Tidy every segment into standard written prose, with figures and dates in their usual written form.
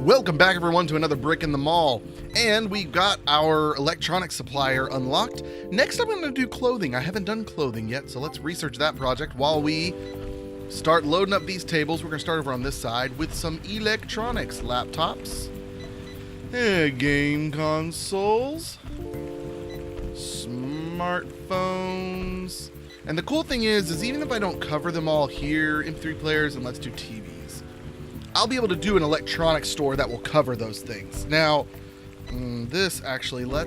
Welcome back everyone to another Brick in the Mall. And we got our electronic supplier unlocked. Next I'm going to do clothing. I haven't done clothing yet, so let's research that project while we start loading up these tables. We're going to start over on this side with some electronics. Laptops, game consoles, smartphones. And the cool thing is even if I don't cover them all here, MP3 players, and let's do TVs, I'll be able to do an electronic store that will cover those things. Now, this actually, how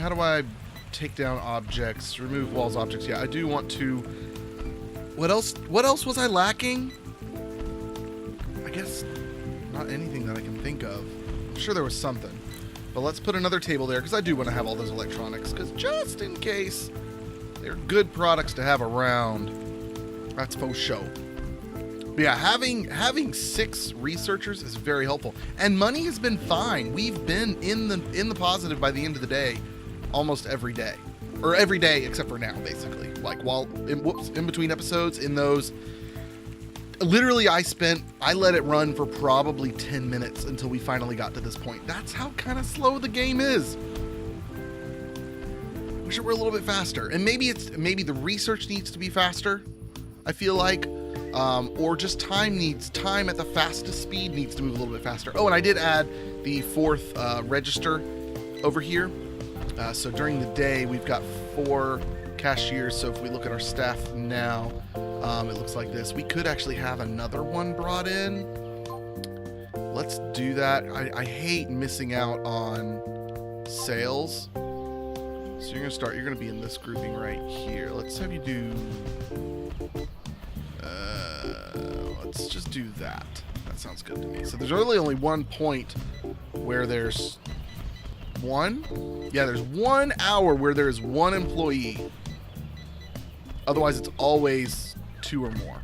do I take down objects, remove walls objects? Yeah, I do want to, what else was I lacking? I guess not anything that I can think of. I'm sure there was something. But let's put another table there, because I do want to have all those electronics, because just in case, they're good products to have around. That's for sure. But yeah, having 6 researchers is very helpful, and money has been fine. We've been in the positive by the end of the day, almost every day, or every day except for now, basically. Like while in between episodes, in those, literally I let it run for probably 10 minutes until we finally got to this point. That's how kind of slow the game is. Wish it were a little bit faster, and maybe the research needs to be faster. I feel like. Or just time at the fastest speed needs to move a little bit faster. Oh, and I did add the 4th register over here. So during the day, we've got 4 cashiers. So if we look at our staff now, it looks like this. We could actually have another one brought in. Let's do that. I hate missing out on sales. So you're going to be in this grouping right here. Let's have you do... let's just do that. That sounds good to me. So there's really only one point where there's one. Yeah, there's 1 hour where there's 1 employee. Otherwise, it's always 2 or more.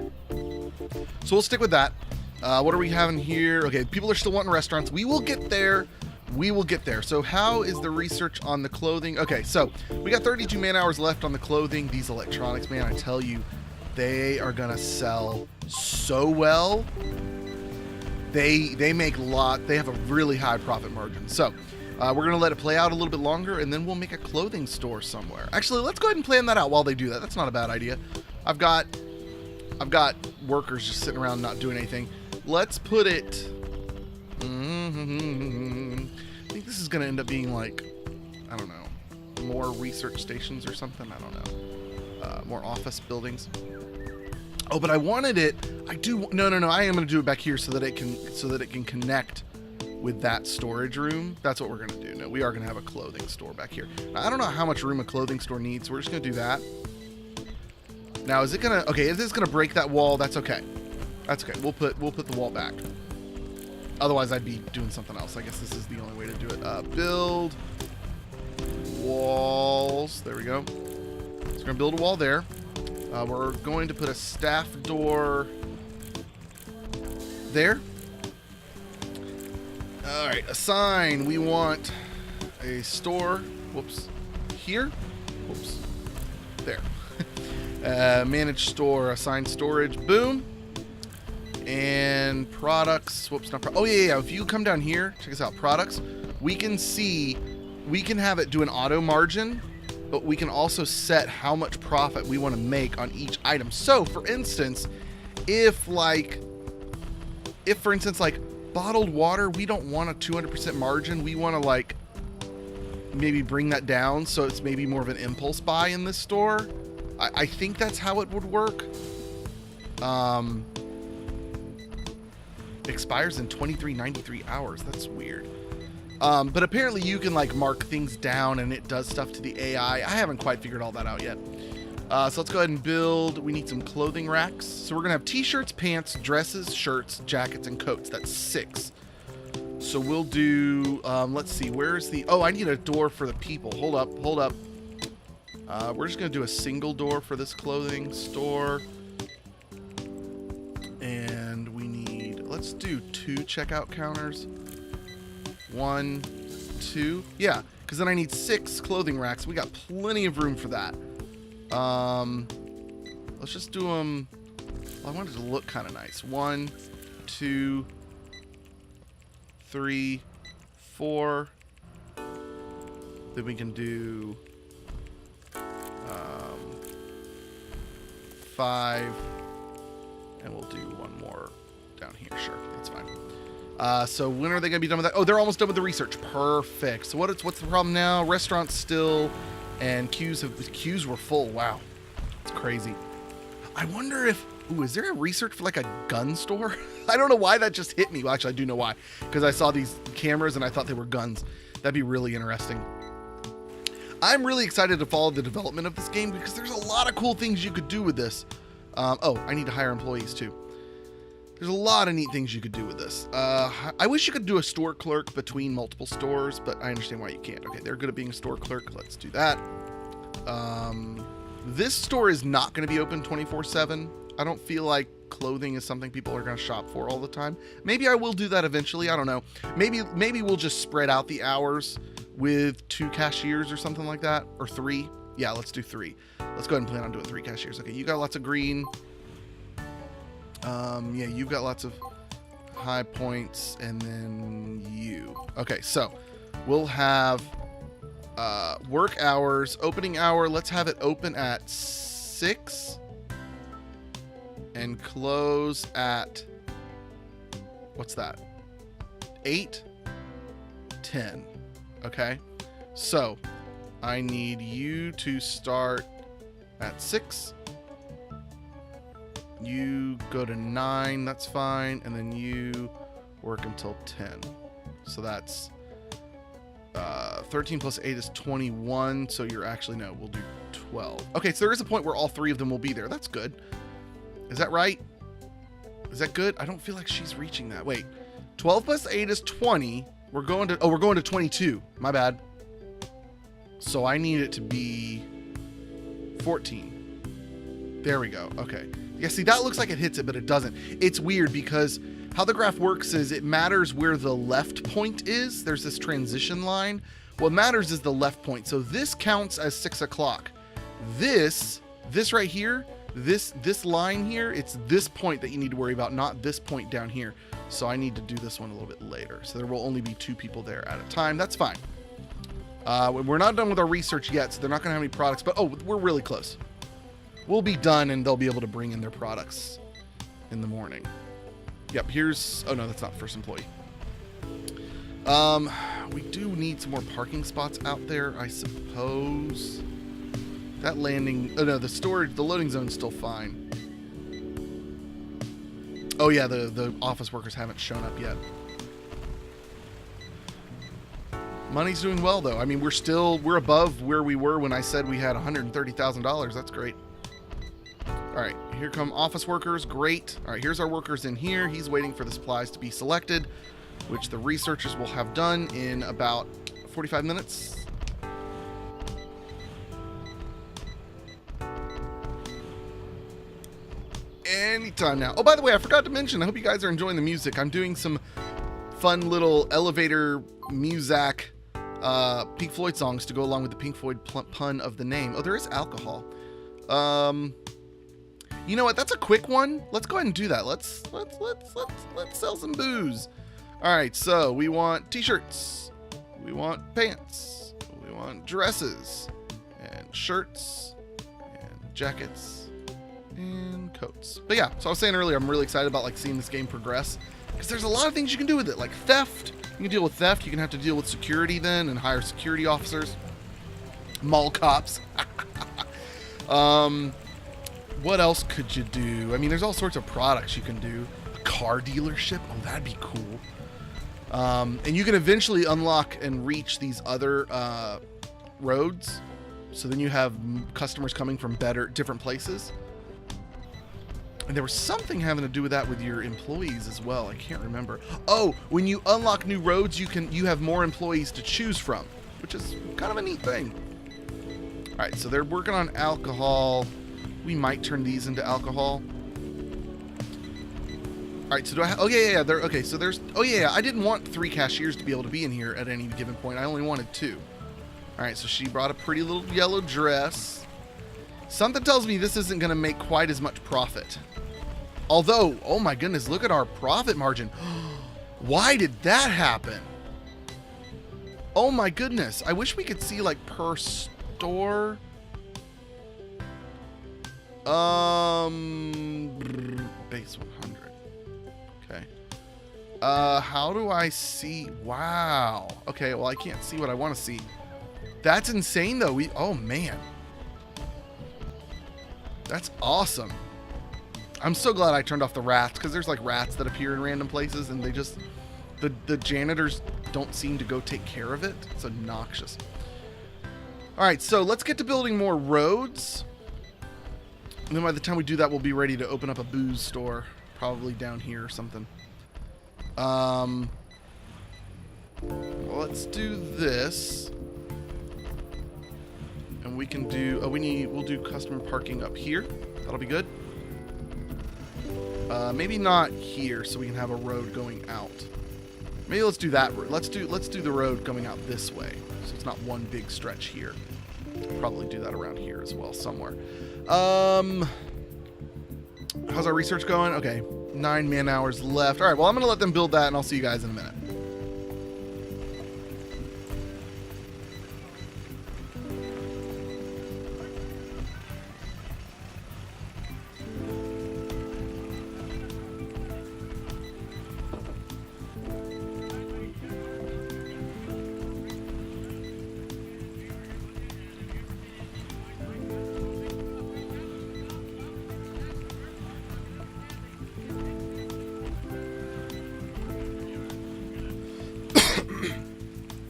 So we'll stick with that. What are we having here? Okay, people are still wanting restaurants. We will get there. We will get there. So how is the research on the clothing? Okay, so we got 32 man hours left on the clothing. These electronics, man, I tell you, they are gonna sell so well. They make they have a really high profit margin. So we're gonna let it play out a little bit longer, and then we'll make a clothing store somewhere. Actually, let's go ahead and plan that out while they do that. That's not a bad idea. I've got workers just sitting around not doing anything. Let's put it. I think this is gonna end up being like, I don't know, more research stations or something. I don't know. More office buildings. Oh, but I wanted it. No. I am going to do it back here so that it can connect with that storage room. That's what we're going to do. No, we are going to have a clothing store back here. Now, I don't know how much room a clothing store needs. So we're just going to do that. Now, is it going to? Okay, if it's going to break that wall, that's okay. That's okay. We'll put the wall back. Otherwise, I'd be doing something else. I guess this is the only way to do it. Build walls. There we go. So we're going to build a wall there. We're going to put a staff door there. All right, assign. We want a store. Whoops. Here. Whoops. There. Manage store. Assign storage. Boom. And products. Whoops. Not oh yeah. If you come down here, check this out. Products. We can have it do an auto margin. But we can also set how much profit we want to make on each item. So, for instance, if for instance, bottled water, we don't want a 200% margin. We want to maybe bring that down so it's maybe more of an impulse buy in this store. I think that's how it would work. Expires in 2393 hours. That's weird. But apparently you can mark things down and it does stuff to the AI. I haven't quite figured all that out yet. So let's go ahead and build. We need some clothing racks. So we're going to have t-shirts, pants, dresses, shirts, jackets, and coats. That's 6. So we'll do, let's see, where's the, oh, I need a door for the people. Hold up. We're just going to do a single door for this clothing store. And we need, let's do 2 checkout counters. 1, 2, yeah, because then I need 6 clothing racks. We got plenty of room for that. Let's just do them. Well, I wanted it to look kind of nice. 1, 2, 3, 4. Then we can do 5. And we'll do one more down here. Sure, that's fine. So when are they going to be done with that? Oh, they're almost done with the research. Perfect. So what's the problem now? Restaurants still, and queues were full. Wow, it's crazy. I wonder if, is there a research for like a gun store? I don't know why that just hit me. Well, actually, I do know why, because I saw these cameras and I thought they were guns. That'd be really interesting. I'm really excited to follow the development of this game because there's a lot of cool things you could do with this. Oh, I need to hire employees too. There's a lot of neat things you could do with this. I wish you could do a store clerk between multiple stores, but I understand why you can't. Okay, they're good at being a store clerk. Let's do that. This store is not going to be open 24/7. I don't feel like clothing is something people are going to shop for all the time. Maybe I will do that eventually. I don't know. Maybe we'll just spread out the hours with 2 cashiers or something like that, or 3. Yeah, let's do 3. Let's go ahead and plan on doing 3 cashiers. Okay, you got lots of green. Yeah, you've got lots of high points, and then you. Okay, so we'll have work hours, opening hour. Let's have it open at 6 and close at, what's that? 8, 10. Okay, so I need you to start at 6. You go to 9, that's fine, and then you work until 10. So that's 13 plus 8 is 21, so you're actually, no, we'll do 12. Okay, so there is a point where all 3 of them will be there. That's good. Is that right? Is that good? I don't feel like she's reaching that. Wait, 12 plus 8 is 20. We're going to 22. My bad. So I need it to be 14. There we go. Okay. Yeah, see, that looks like it hits it, but it doesn't. It's weird because how the graph works is it matters where the left point is. There's this transition line. What matters is the left point. So this counts as 6 o'clock. This right here, this line here, it's this point that you need to worry about, not this point down here. So I need to do this one a little bit later. So there will only be 2 people there at a time. That's fine. We're not done with our research yet, so they're not going to have any products, but oh, we're really close. We'll be done and they'll be able to bring in their products in the morning. Yep, here's, oh no, that's not the first employee. We do need some more parking spots out there, I suppose. That landing, oh no, the loading zone's still fine. Oh yeah, the office workers haven't shown up yet. Money's doing well though. I mean, we're above where we were when I said we had $130,000. That's great. All right, here come office workers. Great. All right, here's our workers in here. He's waiting for the supplies to be selected, which the researchers will have done in about 45 minutes. Anytime now. Oh, by the way, I forgot to mention, I hope you guys are enjoying the music. I'm doing some fun little elevator music, Pink Floyd songs to go along with the Pink Floyd pun of the name. Oh, there is alcohol. You know what? That's a quick one. Let's go ahead and do that. Let's sell some booze. All right. So we want t-shirts. We want pants. We want dresses and shirts and jackets and coats. But yeah, so I was saying earlier, I'm really excited about like seeing this game progress because there's a lot of things you can do with it, like theft. You can deal with theft. You can have to deal with security then and hire security officers, mall cops. What else could you do? I mean, there's all sorts of products you can do. A car dealership. Oh, that'd be cool. And you can eventually unlock and reach these other roads. So then you have customers coming from different places. And there was something having to do with that with your employees as well. I can't remember. Oh, when you unlock new roads, you have more employees to choose from, which is kind of a neat thing. All right, so they're working on alcohol. We might turn these into alcohol. All right, so do I oh yeah, okay, so there's, oh yeah, I didn't want 3 cashiers to be able to be in here at any given point. I only wanted 2. All right, so she brought a pretty little yellow dress. Something tells me this isn't gonna make quite as much profit. Although, oh my goodness, look at our profit margin. Why did that happen? Oh my goodness. I wish we could see like per store. Base 100. Okay. How do I see? Wow. Okay, well I can't see what I want to see. That's insane though. Oh man. That's awesome. I'm so glad I turned off the rats, because there's like rats that appear in random places and they just, the janitors don't seem to go take care of it. It's obnoxious. All right, so let's get to building more roads. And then by the time we do that, we'll be ready to open up a booze store, probably down here or something. Well, let's do this. And we can do, we'll do customer parking up here. That'll be good. Maybe not here, so we can have a road going out. Maybe let's do that road. Let's do the road going out this way, so it's not one big stretch here. Probably do that around here as well, somewhere. How's our research going? Okay, 9 man hours left. All right, well, I'm gonna let them build that, and I'll see you guys in a minute.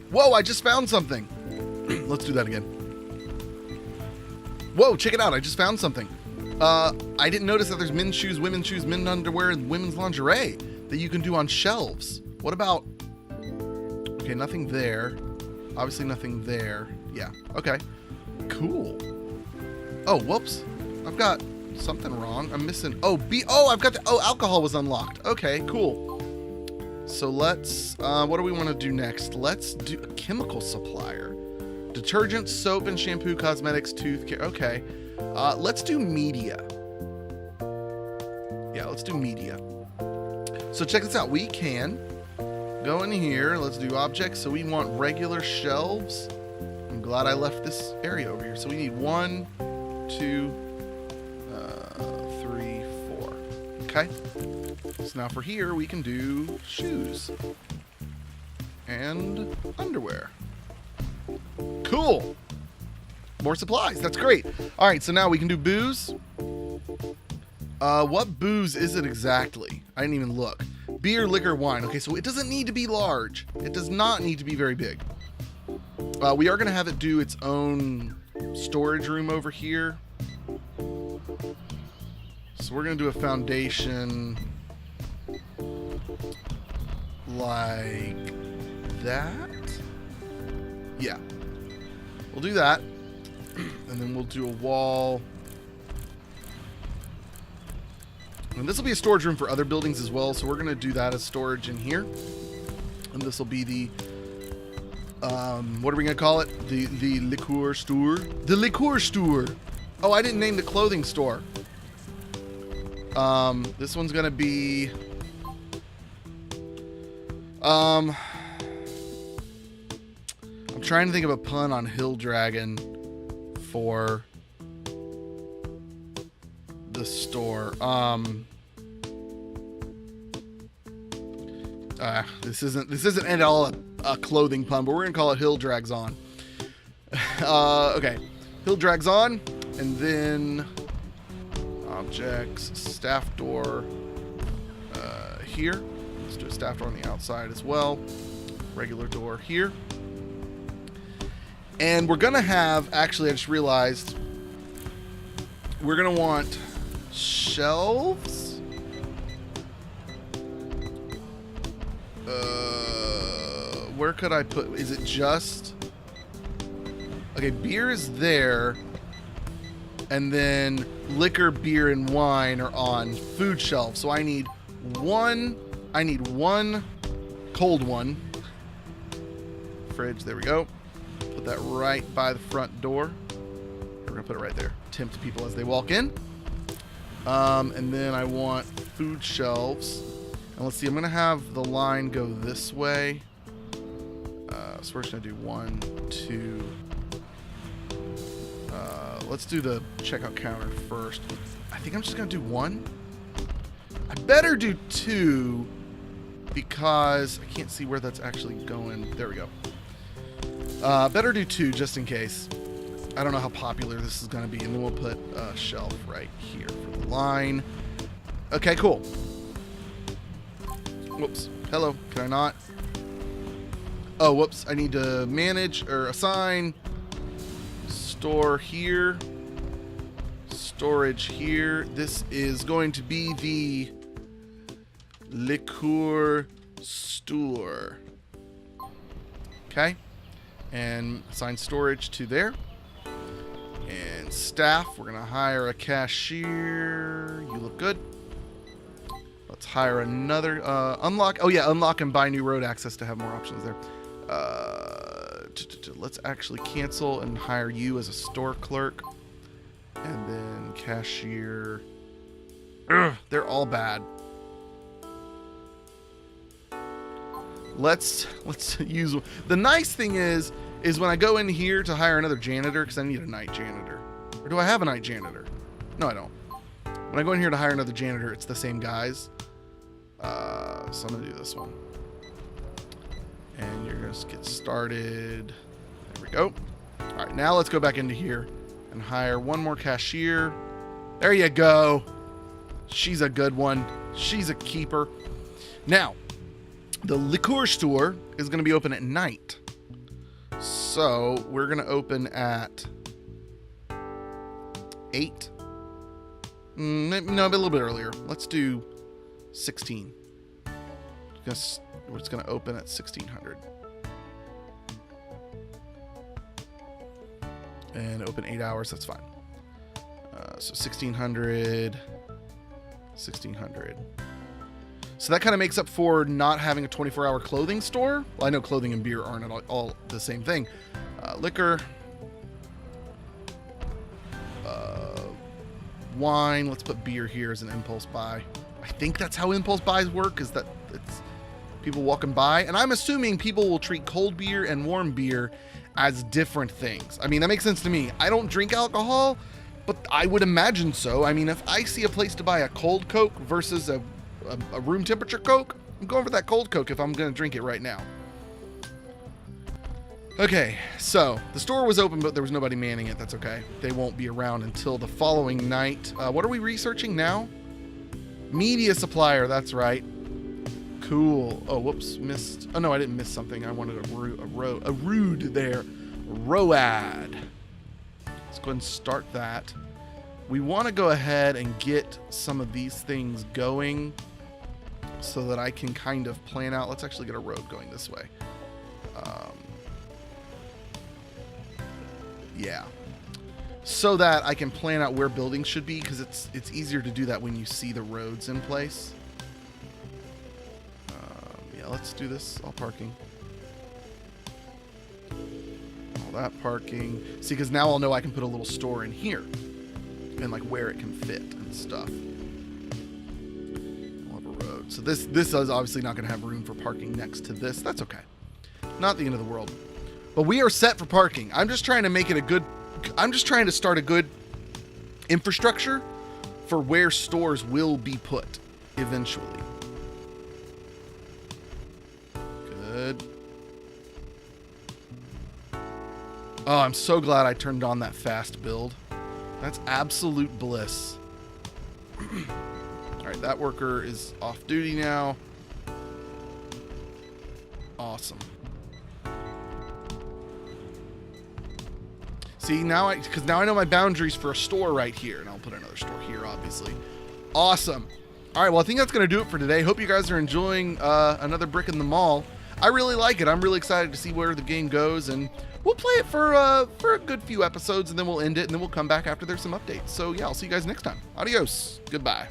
Whoa, I just found something. Let's do that again. Whoa, check it out. I just found something. I didn't notice that there's men's shoes, men's underwear, and women's lingerie that you can do on shelves. What about... Okay, nothing there. Obviously nothing there. Yeah, okay. Cool. Oh, whoops. I've got something wrong. I'm missing... Oh, I've got the... Oh, alcohol was unlocked. Okay, cool. So let's, what do we want to do next? Let's do a chemical supplier. Detergent, soap and shampoo, cosmetics, tooth care. Okay. Let's do media. Yeah, let's do media. So check this out. We can go in here. Let's do objects. So we want regular shelves. I'm glad I left this area over here. So we need 1, 2, 3, 4. Okay. So now for here, we can do shoes and underwear. Cool. More supplies. That's great. All right, so now we can do booze. What booze is it exactly? I didn't even look. Beer, liquor, wine. Okay, so it doesn't need to be large. It does not need to be very big. We are going to have it do its own storage room over here. So we're going to do a foundation... like that. Yeah, we'll do that, and then we'll do a wall, and this will be a storage room for other buildings as well, so we're gonna do that as storage in here. And this will be the what are we gonna call it? The liquor store. The liquor store. Oh, I didn't name the clothing store. This one's gonna be I'm trying to think of a pun on Hill Dragon for the store. This isn't at all a clothing pun, but we're gonna call it Hill Drags On. Okay, Hill Drags On, and then objects, staff door here. Let's do a staff door on the outside as well. Regular door here. And we're gonna have, actually I just realized, we're gonna want shelves. Where could I put, is it just, okay, beer is there, and then liquor, beer, and wine are on food shelves. So I need one cold one. Fridge, there we go. Put that right by the front door. We're gonna put it right there. Tempt people as they walk in. And then I want food shelves. And let's see, I'm going to have the line go this way. So we're just going to do 1, 2. Let's do the checkout counter first. I think I'm just going to do 1. I better do 2 because I can't see where that's actually going. There we go. Better do 2 just in case. I don't know how popular this is going to be. And then we'll put a shelf right here for the line. Okay, cool. Whoops. Hello. Can I not? Oh, whoops. I need to manage or assign store here. Storage here. This is going to be the liquor store. Okay. And assign storage to there. And staff, we're going to hire a cashier. You look good. Let's hire another. Unlock. Oh, yeah. Unlock and buy new road access to have more options there. Let's actually cancel and hire you as a store clerk. And then cashier. Ugh, they're all bad. Let's use. The nice thing is when I go in here to hire another janitor, because I need a night janitor. Or do I have a night janitor? No, I don't. When I go in here to hire another janitor, it's the same guys. So I'm going to do this one. And you're going to get started. There we go. All right, now let's go back into here and hire one more cashier. There you go. She's a good one. She's a keeper. Now, the liquor store is going to be open at night. So we're going to open at 8. No, a little bit earlier. Let's do 16. We're just going to open at 1600. And open 8 hours. That's fine. So 1600. 1600. So that kind of makes up for not having a 24-hour clothing store. Well, I know clothing and beer aren't all the same thing. Liquor. Wine. Let's put beer here as an impulse buy. I think that's how impulse buys work, is that it's people walking by. And I'm assuming people will treat cold beer and warm beer as different things. I mean, that makes sense to me. I don't drink alcohol, but I would imagine so. I mean, if I see a place to buy a cold Coke versus a room temperature Coke, I'm going for that cold Coke if I'm going to drink it right now. Okay, so the store was open, but there was nobody manning it. That's okay. They won't be around until the following night. What are we researching now? Media supplier, that's right. Cool. Oh, whoops, missed. Oh, no, I didn't miss something. I wanted a rood there. ROAD. Let's go ahead and start that. We want to go ahead and get some of these things going so that I can kind of plan out. Let's actually get a road going this way. Yeah. So that I can plan out where buildings should be, because it's easier to do that when you see the roads in place. Yeah, let's do this. All parking. All that parking. See, because now I'll know I can put a little store in here. And like where it can fit and stuff. I'll have a road. So this is obviously not going to have room for parking next to this. That's okay. Not the end of the world. But we are set for parking. I'm just trying to make it I'm just trying to start a good infrastructure for where stores will be put eventually. Good. Oh, I'm so glad I turned on that fast build. That's absolute bliss. All right, that worker is off duty now. Awesome. See, because now I know my boundaries for a store right here, and I'll put another store here, obviously. Awesome. All right, well, I think that's going to do it for today. Hope you guys are enjoying another brick in the mall. I really like it. I'm really excited to see where the game goes, and we'll play it for a good few episodes, and then we'll end it, and then we'll come back after there's some updates. So, yeah, I'll see you guys next time. Adios. Goodbye.